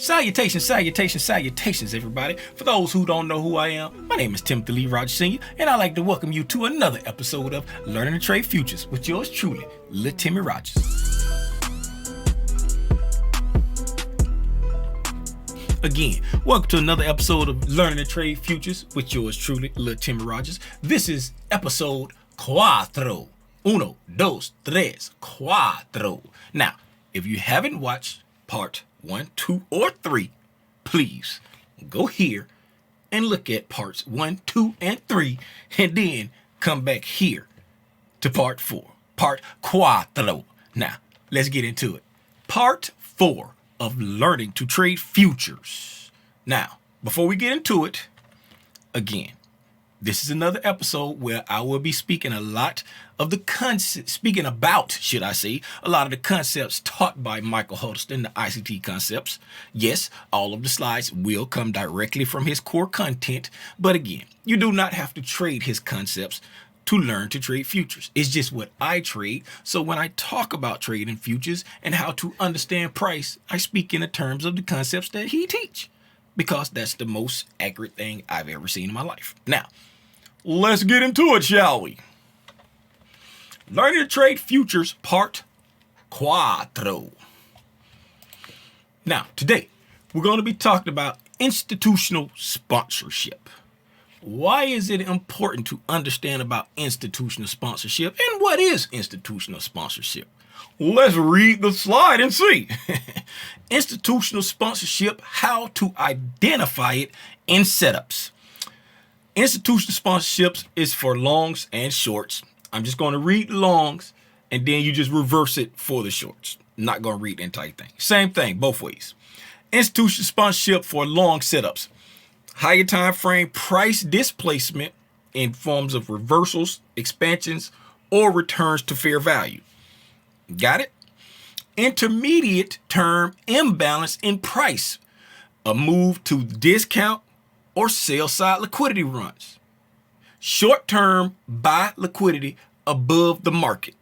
Salutations, salutations, salutations, everybody. For those who don't know who I am, my name is Timothy Lee Rogers Sr., and I'd like to welcome you to another episode of Learning to Trade Futures with yours truly, Lil Timmy Rogers. Again, welcome to another episode of Learning to Trade Futures with yours truly, Lil Timmy Rogers. This is episode cuatro. Uno, dos, tres, cuatro. Now, if you haven't watched part 1, 2, or 3, please go here and look at parts 1, 2, and 3, and then come back here to part 4, part cuatro. Now, let's get into it. Part 4 of learning to trade futures. Now, before we get into it, again, this is another episode where I will be speaking a lot of the concepts, a lot of the concepts taught by Michael Huddleston, the ICT concepts. Yes, all of the slides will come directly from his core content, but again, you do not have to trade his concepts to learn to trade futures. It's just what I trade. So when I talk about trading futures and how to understand price, I speak in the terms of the concepts that he teach, because that's the most accurate thing I've ever seen in my life. Now, let's get into it, shall we? Learning to trade futures, part cuatro. Now, today, we're going to be talking about institutional sponsorship. Why is it important to understand about institutional sponsorship, and what is institutional sponsorship? Let's read the slide and see. Institutional sponsorship, how to identify it in setups. Institutional sponsorships is for longs and shorts. I'm just going to read the longs, and then you just reverse it for the shorts. I'm not going to read the entire thing. Same thing, both ways. Institutional sponsorship for long setups. Higher time frame price displacement in forms of reversals, expansions, or returns to fair value. Got it? Intermediate term imbalance in price. A move to discount or sell side liquidity runs. Short-term buy liquidity above the market.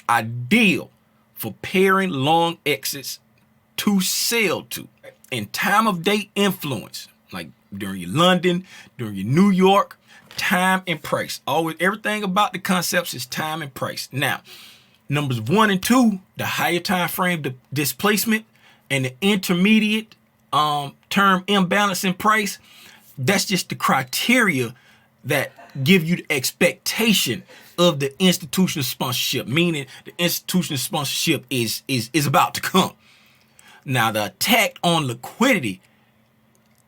Ideal for pairing long exits to sell to. And time of day influence, like during your London, during your New York, time and price. Always, everything about the concepts is time and price. Now, numbers 1 and 2, the higher time frame displacement and the intermediate term imbalance in price, that's just the criteria that give you the expectation of the institutional sponsorship, meaning the institutional sponsorship is about to come. Now, the attack on liquidity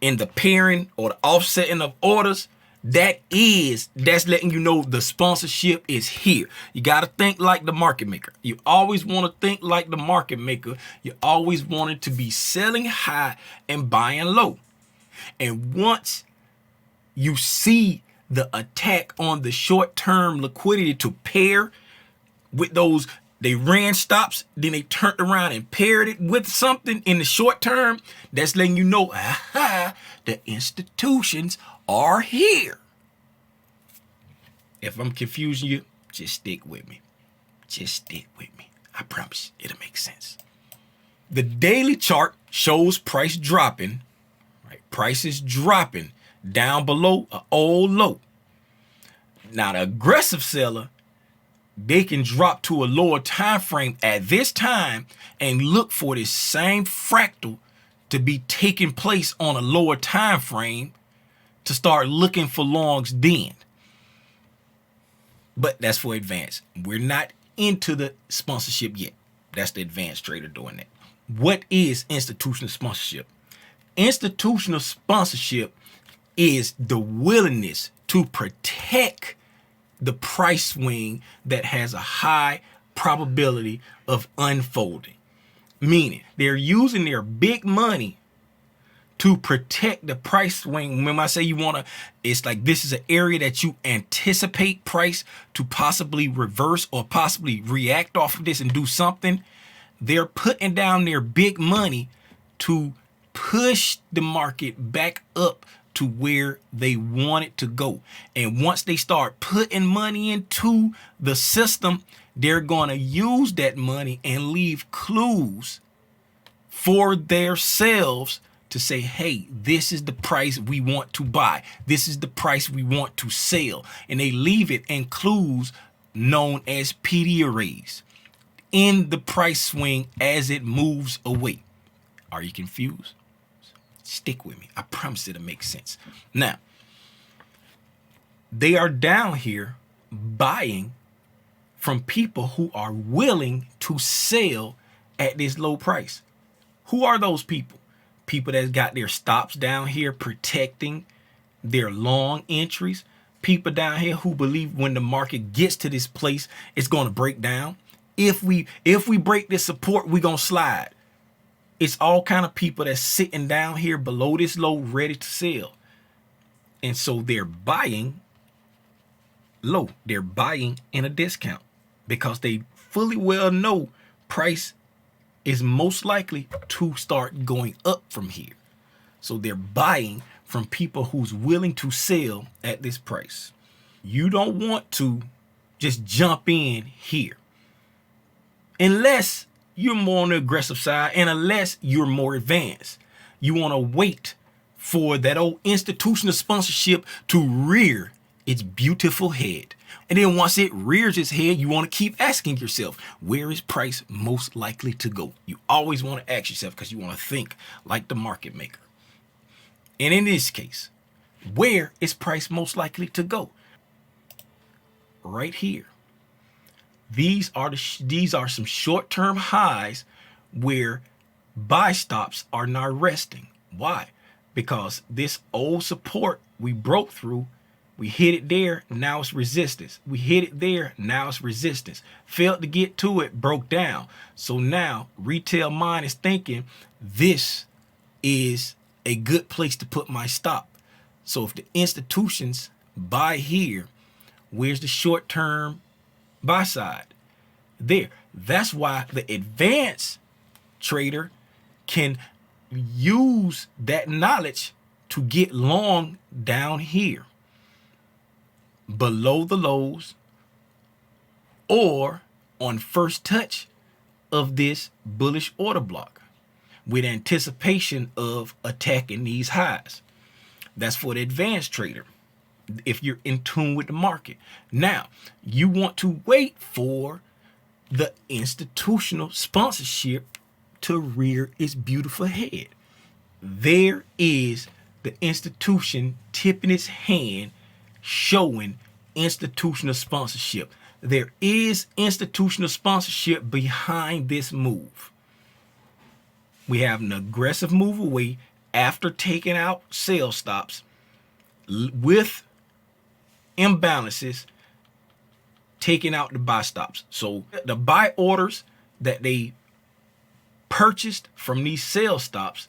in the pairing or the offsetting of orders, that's letting you know the sponsorship is here. You got to think like the market maker. You always want to think like the market maker. You always want it to be selling high and buying low. And once you see the attack on the short-term liquidity to pair with those, they ran stops, then they turned around and paired it with something in the short term, that's letting you know, the institutions are here. If I'm confusing you, just stick with me. Just stick with me. I promise it'll make sense. The daily chart shows price dropping, right? Price is dropping down below an old low. Now, the aggressive seller, they can drop to a lower time frame at this time and look for this same fractal to be taking place on a lower time frame to start looking for longs then. But that's for advanced. We're not into the sponsorship yet. That's the advanced trader doing that. What is institutional sponsorship? Institutional sponsorship is the willingness to protect the price swing that has a high probability of unfolding. Meaning they're using their big money to protect the price swing. When I say you want to, it's like this is an area that you anticipate price to possibly reverse or possibly react off of this and do something. They're putting down their big money to push the market back up to where they want it to go. And once they start putting money into the system, they're going to use that money and leave clues for themselves to say, hey, this is the price we want to buy. This is the price we want to sell. And they leave it in clues known as PD arrays in the price swing as it moves away. Are you confused? Stick with me. I promise it'll make sense. Now, they are down here buying from people who are willing to sell at this low price. Who are those people? People that's got their stops down here protecting their long entries. People down here who believe when the market gets to this place, it's going to break down. If we break this support, we're going to slide. It's all kind of people that's sitting down here below this low, ready to sell. And so they're buying low. They're buying in a discount because they fully well know price is most likely to start going up from here. So they're buying from people who's willing to sell at this price. You don't want to just jump in here unless you're more on the aggressive side and unless you're more advanced. You want to wait for that old institutional sponsorship to rear its beautiful head. And then once it rears its head, you want to keep asking yourself, where is price most likely to go? You always want to ask yourself because you want to think like the market maker. And in this case, where is price most likely to go? Right here. These are some short-term highs where buy stops are now resting. Why? Because this old support we broke through, we hit it there, now it's resistance. We hit it there, now it's resistance. Failed to get to it, broke down. So now retail mind is thinking this is a good place to put my stop. So if the institutions buy here, where's the short-term buy side? There. That's why the advanced trader can use that knowledge to get long down here below the lows or on first touch of this bullish order block with anticipation of attacking these highs. That's for the advanced trader if you're in tune with the market. Now, you want to wait for the institutional sponsorship to rear its beautiful head. There is the institution tipping its hand, showing institutional sponsorship. There is institutional sponsorship behind this move. We have an aggressive move away after taking out sell stops with imbalances, taking out the buy stops. So the buy orders that they purchased from these sell stops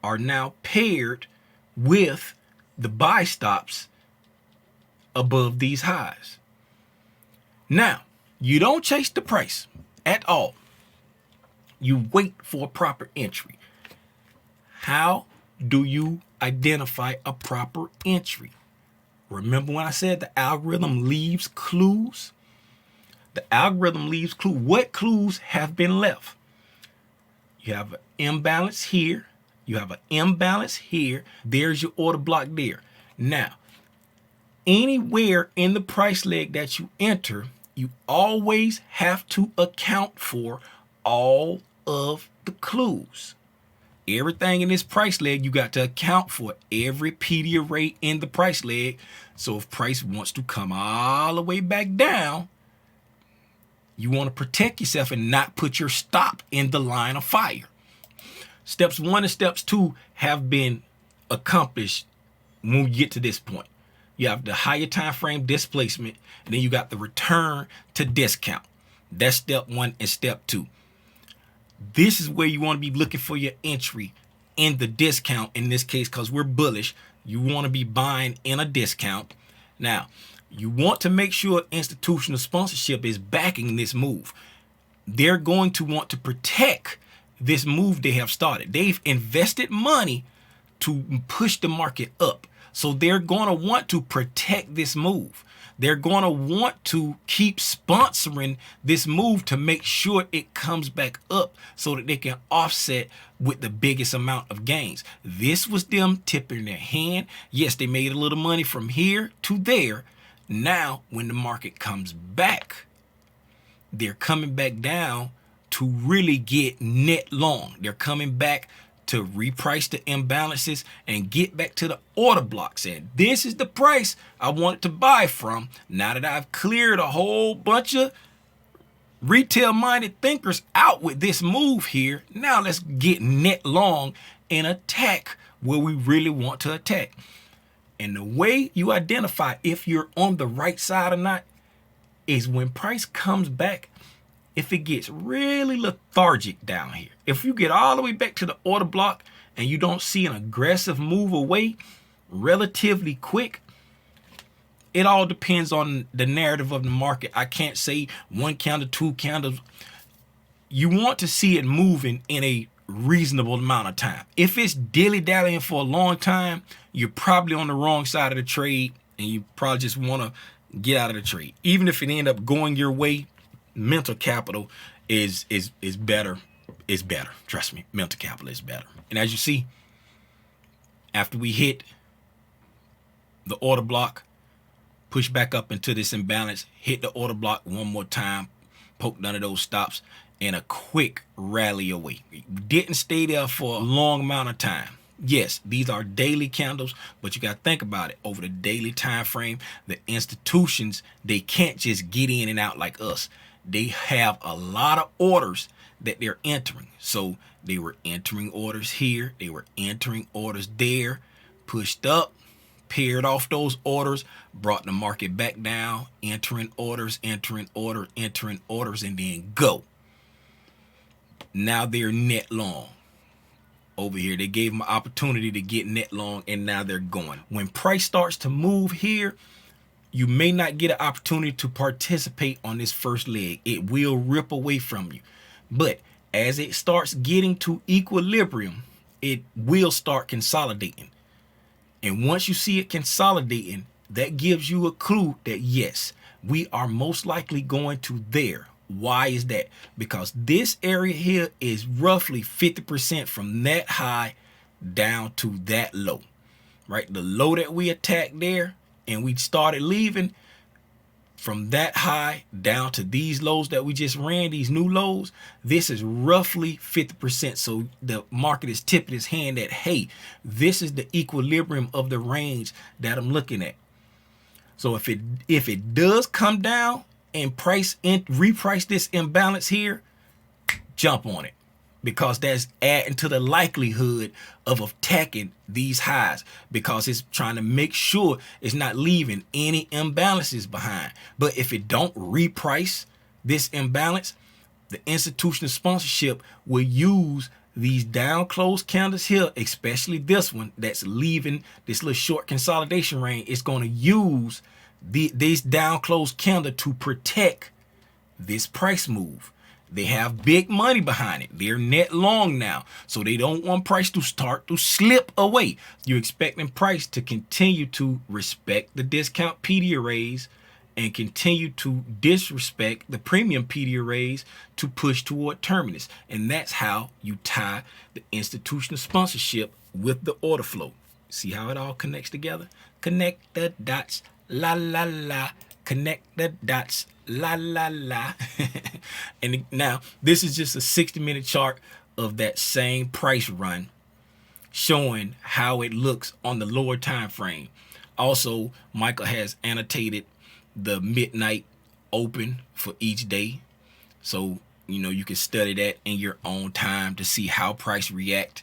are now paired with the buy stops above these highs. Now, you don't chase the price at all. You wait for a proper entry. How do you identify a proper entry? Remember when I said the algorithm leaves clues? The algorithm leaves clues. What clues have been left? You have an imbalance here. You have an imbalance here. There's your order block there. Now, anywhere in the price leg that you enter, you always have to account for all of the clues. Everything in this price leg, you got to account for every PD array in the price leg. So if price wants to come all the way back down, you want to protect yourself and not put your stop in the line of fire. Steps 1 and steps 2 have been accomplished when we get to this point. You have the higher time frame displacement, and then you got the return to discount. That's step 1 and step 2. This is where you want to be looking for your entry in the discount. In this case, because we're bullish, you want to be buying in a discount. Now, you want to make sure institutional sponsorship is backing this move. They're going to want to protect this move they have started. They've invested money to push the market up. So they're going to want to protect this move. they're going to want to keep sponsoring this move to make sure it comes back up so that they can offset with the biggest amount of gains. This was them tipping their hand. Yes, they made a little money from here to there. Now, when the market comes back, they're coming back down to really get net long. They're coming back to reprice the imbalances and get back to the order block, saying this is the price I wanted to buy from. Now that I've cleared a whole bunch of retail minded thinkers out with this move here, now let's get net long and attack where we really want to attack. And the way you identify if you're on the right side or not is when price comes back. If it gets really lethargic down here, if you get all the way back to the order block and you don't see an aggressive move away relatively quick, it all depends on the narrative of the market. I can't say one candle, two candles. You want to see it moving in a reasonable amount of time. If it's dilly-dallying for a long time, you're probably on the wrong side of the trade and you probably just want to get out of the trade. Even if it end up going your way, mental capital is better. It's better. Trust me, mental capital is better. And as you see, after we hit the order block, push back up into this imbalance, hit the order block one more time, poke none of those stops, and a quick rally away. We didn't stay there for a long amount of time. Yes, these are daily candles, but you got to think about it. Over the daily time frame, the institutions, they can't just get in and out like us. They have a lot of orders that they're entering. So they were entering orders here. They were entering orders there, pushed up, paired off those orders, brought the market back down, entering orders, and then go. Now they're net long. Over here, they gave them an opportunity to get net long, and now they're going. When price starts to move here, you may not get an opportunity to participate on this first leg. It will rip away from you. But as it starts getting to equilibrium, it will start consolidating. And once you see it consolidating, that gives you a clue that yes, we are most likely going to there. Why is that? Because this area here is roughly 50% from that high down to that low, right? The low that we attacked there and we started leaving, from that high down to these lows that we just ran, these new lows, this is roughly 50%. So the market is tipping its hand that, hey, this is the equilibrium of the range that I'm looking at. So if it does come down and reprice this imbalance here, jump on it, because that's adding to the likelihood of attacking these highs, because it's trying to make sure it's not leaving any imbalances behind. But if it don't reprice this imbalance, the institutional sponsorship will use these down close candles here, especially this one that's leaving this little short consolidation range. It's going to use these down close candle to protect this price move. They have big money behind it. They're net long now. So they don't want price to start to slip away. You're expecting price to continue to respect the discount PD arrays and continue to disrespect the premium PD arrays to push toward terminus. And that's how you tie the institutional sponsorship with the order flow. See how it all connects together? Connect the dots, la la la. Connect the dots, la la la. And now this is just a 60-minute chart of that same price run, showing how it looks on the lower time frame. Also, Michael has annotated the midnight open for each day, so you can study that in your own time to see how price react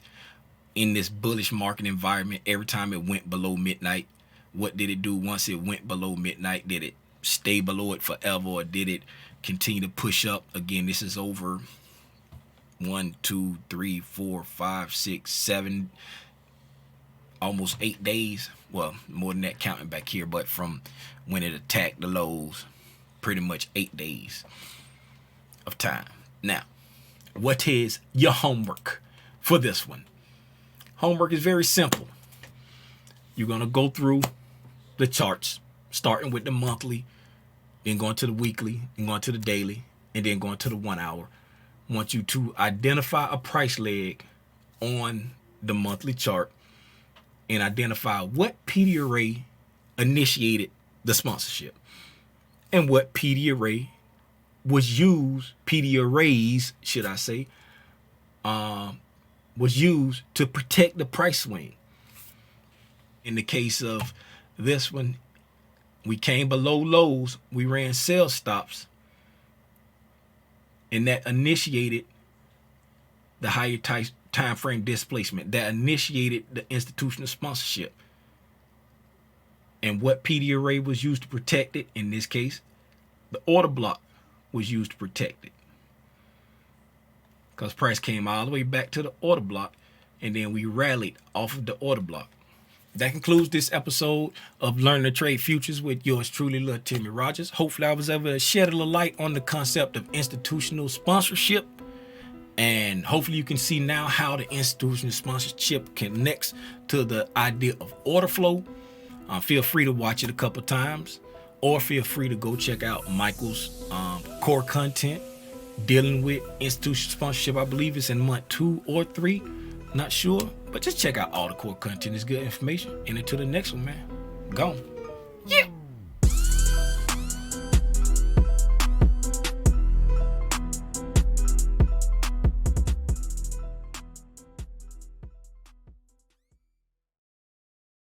in this bullish market environment every time it went below midnight. What did it do once it went below midnight? Did it stay below it forever, or did it continue to push up? Again, this is over 1, 2, 3, 4, 5, 6, 7, almost 8 days. Well, more than that counting back here, but from when it attacked the lows, pretty much 8 days of time. Now, what is your homework for this one? Homework is very simple. You're going to go through the charts starting with the monthly, then going to the weekly, and going to the daily, and then going to the 1 hour. I want you to identify a price leg on the monthly chart and identify what PDarray initiated the sponsorship and what PDarrays, should I say, was used to protect the price swing. In the case of this one, we came below lows, we ran sell stops, and that initiated the higher time frame displacement, that initiated the institutional sponsorship. And what PDarray was used to protect it, in this case, the order block was used to protect it. Because price came all the way back to the order block, and then we rallied off of the order block. That concludes this episode of Learn to Trade Futures with yours truly, Lil Timmy Rogers. Hopefully I was able to shed a little light on the concept of institutional sponsorship. And hopefully you can see now how the institutional sponsorship connects to the idea of order flow. Feel free to watch it a couple times, or feel free to go check out Michael's core content dealing with institutional sponsorship. I believe it's in month 2 or 3. Not sure, but just check out all the core content. It's good information. And until the next one, man. Gone. Yeah.